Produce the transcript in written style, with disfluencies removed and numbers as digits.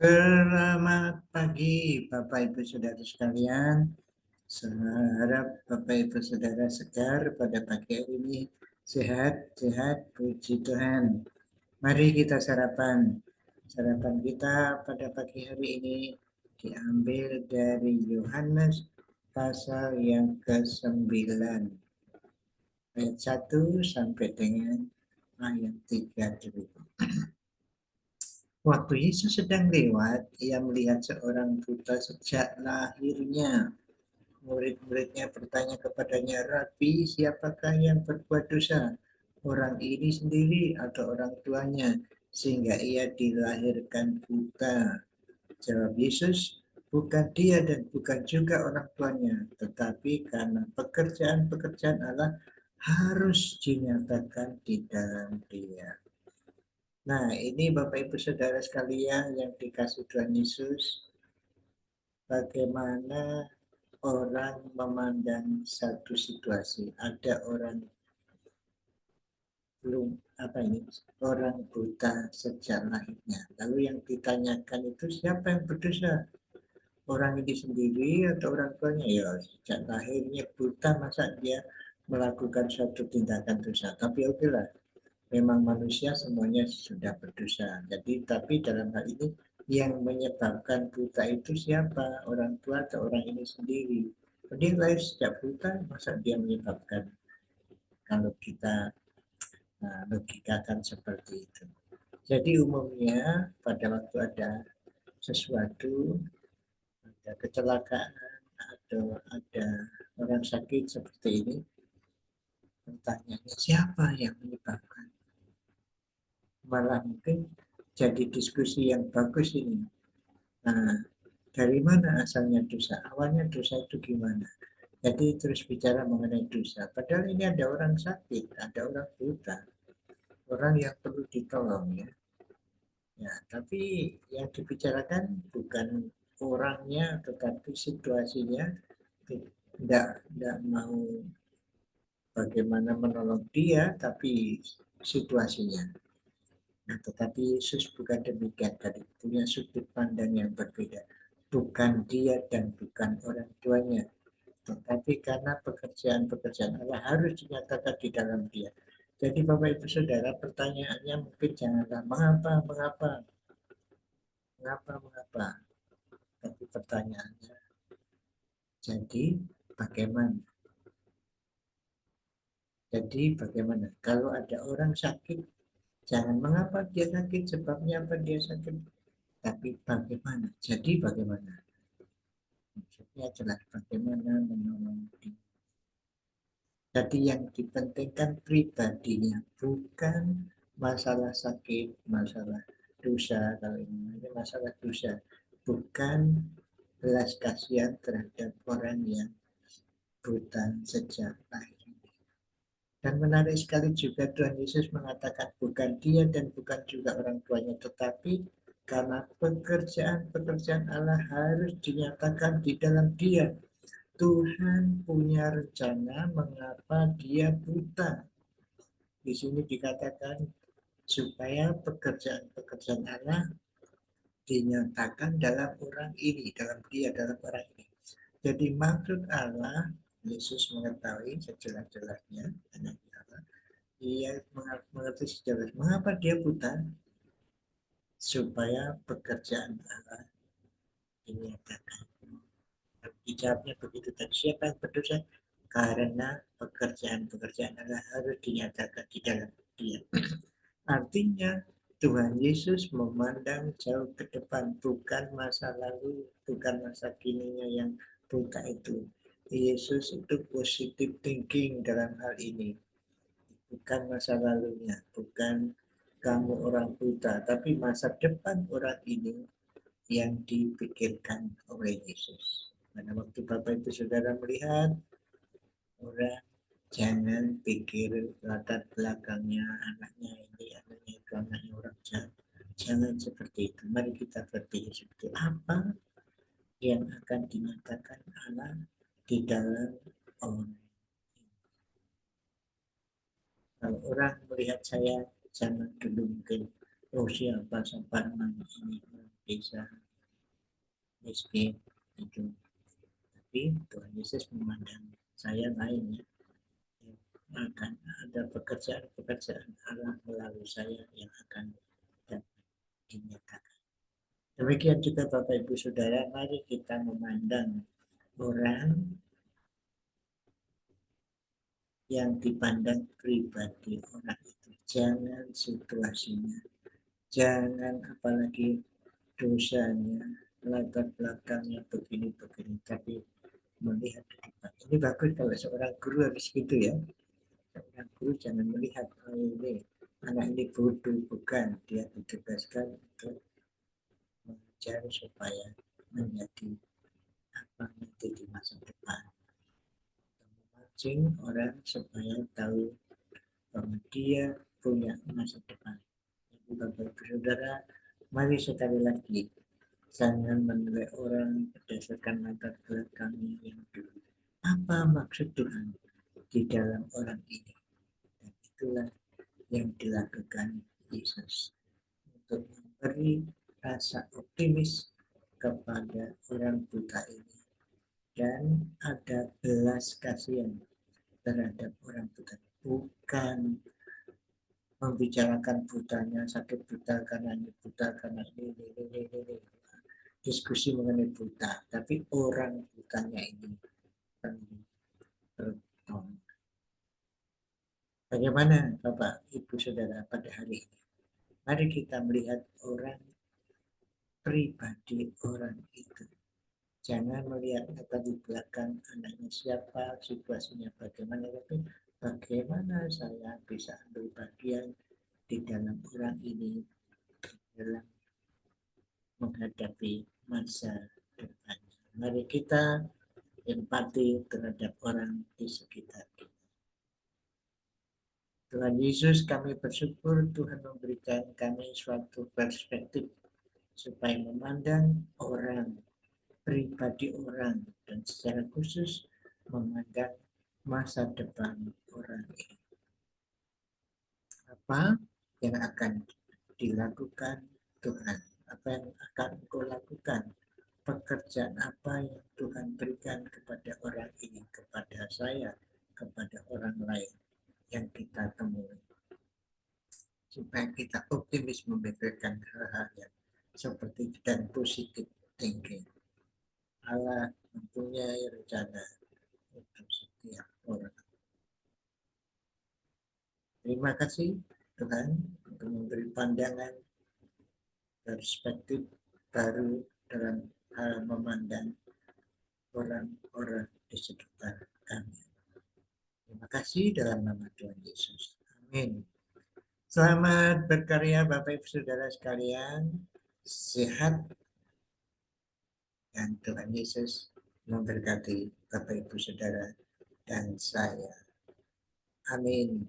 Selamat pagi, Bapak Ibu Saudara sekalian. Saya harap Bapak Ibu Saudara segar pada pagi hari ini. Sehat, puji Tuhan. Mari kita sarapan. Sarapan kita pada pagi hari ini diambil dari Yohanes pasal yang ke-9. Ayat 1 sampai dengan ayat 30. Waktu Yesus sedang lewat, ia melihat seorang buta sejak lahirnya. Murid-muridnya bertanya kepadanya, Rabi, siapakah yang berbuat dosa? Orang ini sendiri atau orang tuanya? Sehingga ia dilahirkan buta. Jawab Yesus, bukan dia dan bukan juga orang tuanya, tetapi karena pekerjaan-pekerjaan Allah harus dinyatakan di dalam dia. Nah, ini Bapak Ibu Saudara sekalian yang dikasih Tuhan Yesus, bagaimana orang memandang satu situasi. Ada orang belum orang buta sejak lahirnya. Lalu yang ditanyakan itu siapa yang berdosa? Orang ini sendiri atau orang tuanya? Ya, sejak lahirnya buta, masa dia melakukan suatu tindakan dosa. Tapi oke lah, memang manusia semuanya sudah berdosa. Jadi tapi dalam hal ini yang menyebabkan buta itu siapa? Orang tua atau orang ini sendiri? Dia lahir sejak buta, masa dia menyebabkan? Kalau kita logikakan seperti itu. Jadi umumnya pada waktu ada sesuatu, ada kecelakaan atau ada orang sakit seperti ini, pertanyaannya siapa yang menyebabkan? Malah mungkin jadi diskusi yang bagus ini. Nah, dari mana asalnya dosa? Awalnya dosa itu gimana? Jadi terus bicara mengenai dosa. Padahal ini ada orang sakit, ada orang buta, orang yang perlu ditolong ya. Ya, tapi yang dibicarakan bukan orangnya, tetapi situasinya. Tidak mau bagaimana menolong dia, tapi situasinya. Nah, tetapi Yesus bukan demikian, tadi punya sudut pandang yang berbeda. Bukan dia dan bukan orang tuanya, tetapi karena pekerjaan-pekerjaan Allah harus dinyatakan di dalam dia. Jadi Bapak Ibu Saudara, pertanyaannya mungkin janganlah mengapa, mengapa, mengapa, mengapa. Tapi pertanyaannya, jadi bagaimana? Jadi bagaimana? Kalau ada orang sakit, jangan mengapa dia sakit, sebabnya apa dia sakit. Tapi bagaimana? Jadi bagaimana? Maksudnya adalah bagaimana menolong dia. Jadi yang dipentingkan pribadinya, bukan masalah sakit, masalah dosa. Kalau ini masalah dosa, bukan belas kasihan terhadap orang yang buta sejak lahir. Dan menarik sekali juga Tuhan Yesus mengatakan bukan dia dan bukan juga orang tuanya, tetapi karena pekerjaan-pekerjaan Allah harus dinyatakan di dalam dia. Tuhan punya rencana mengapa dia buta. Di sini dikatakan supaya pekerjaan-pekerjaan Allah dinyatakan dalam orang ini, dalam dia, dalam orang ini. Jadi maksud Allah, Yesus mengetahui sejelas-jelasnya, anak Allah, ia mengerti sejelas mengapa dia buta, supaya pekerjaan Allah dinyatakan. Dijawabnya begitu tadi, siapa yang berdosa? Karena pekerjaan-pekerjaan Allah harus dinyatakan di dalam dia. Artinya Tuhan Yesus memandang jauh ke depan, bukan masa lalu, bukan masa kininya yang buta itu. Yesus itu positive thinking dalam hal ini, bukan masa lalunya, bukan kamu orang buta, tapi masa depan orang ini yang dipikirkan oleh Yesus. Pada waktu Bapak Ibu Saudara melihat orang, jangan pikir latar belakangnya, anaknya ini, anaknya itu, anaknya orang jahat. Jangan seperti itu. Mari kita berpikir seperti apa yang akan dinyatakan Allah di dalam orang. Kalau orang melihat saya, jangan dulu mungkin, oh siapa Parman ini. desa, miskin, itu. Tapi Tuhan Yesus memandang saya lain ya. Akan ada pekerjaan-pekerjaan Allah melalui saya yang akan dapat dinyatakan. Demikian juga Bapak Ibu Saudara, mari kita memandang orang yang dipandang pribadi orang itu. Jangan situasinya, jangan apalagi dosanya, latar belakangnya begini-begini, tapi melihat ke depan. Ini bagus kalau seorang guru habis gitu ya. Seorang guru jangan melihat, oh ini anak ini bodoh, bukan. Dia ditugaskan untuk mengajar supaya menjadi apa nanti di masa depan. Memancing orang supaya tahu bahwa dia punya masa depan. Jadi Bapak Ibu Saudara, mari sekali lagi jangan menilai orang berdasarkan latar belakangnya yang dulu. Apa maksud Tuhan di dalam orang ini? Dan itulah yang dilakukan Yesus untuk memberi rasa optimis kepada orang buta ini dan ada belas kasihan terhadap orang buta, bukan membicarakan butanya, sakit buta karena ini buta karena ini. Diskusi mengenai buta, tapi orang butanya ini perlu bertolong. Bagaimana Bapak Ibu Saudara pada hari ini? Mari kita melihat orang pribadi orang itu. Jangan melihat latar di belakang anaknya siapa, situasinya bagaimana, tapi bagaimana saya bisa ambil bagian di dalam orang ini dalam menghadapi masa depan. Mari kita empati terhadap orang di sekitar kita. Tuhan Yesus, kami bersyukur Tuhan memberikan kami suatu perspektif supaya memandang orang, pribadi orang, dan secara khusus memandang masa depan orang ini. Apa yang akan dilakukan Tuhan? Apa yang akan Engkau lakukan? Pekerjaan apa yang Tuhan berikan kepada orang ini, kepada saya, kepada orang lain yang kita temui. Supaya kita optimis memikirkan hal-hal yang seperti itu dan positif thinking. Allah mempunyai rencana untuk setiap orang. Terima kasih Tuhan untuk memberi pandangan perspektif baru dalam hal memandang orang-orang di sekitar kami. Terima kasih dalam nama Tuhan Yesus. Amin. Selamat berkarya Bapak Ibu Saudara sekalian. Sehat dan Tuhan Yesus memberkati Bapak Ibu Saudara dan saya. Amin.